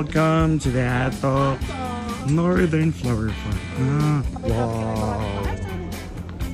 Welcome to the Atok Northern Flower Farm. Wow!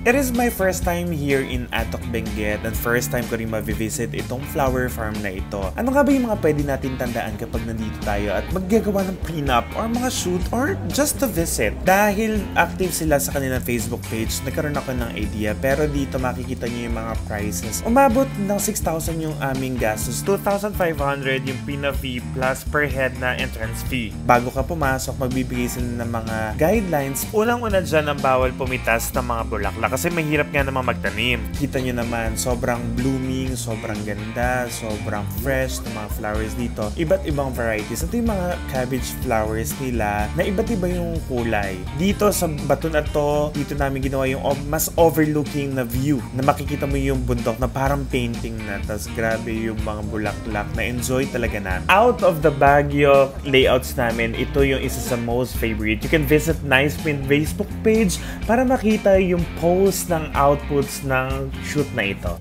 It is my first time here in Atok, Benguet and first time ko rin ma-visit itong flower farm na ito. Ano nga ba yung mga pwede natin tandaan kapag nandito tayo at maggagawa ng prenup or mga shoot or just to visit? Dahil active sila sa kanilang Facebook page, nagkaroon ako ng idea pero dito makikita nyo yung mga prices. Umabot ng 6,000 yung aming gastos, 2,500 yung prenup fee plus per head na entrance fee. Bago ka pumasok, magbibigay sila ng mga guidelines. Unang-una dyan ang bawal pumitas ng mga bulaklak kasi mahirap nga naman magtanim. Kita nyo naman, sobrang blooming, sobrang ganda, sobrang fresh ng mga flowers dito. Iba't ibang varieties. Ito yung mga cabbage flowers nila na iba't iba yung kulay. Dito sa bato na to, dito namin ginawa yung mas overlooking na view na makikita mo yung bundok na parang painting na. Tapos grabe yung mga bulaklak na enjoy talaga namin. Out of the Baguio layouts namin, ito yung isa sa most favorite. You can visit Nice Print Facebook page para makita yung post ng outputs ng shoot na ito.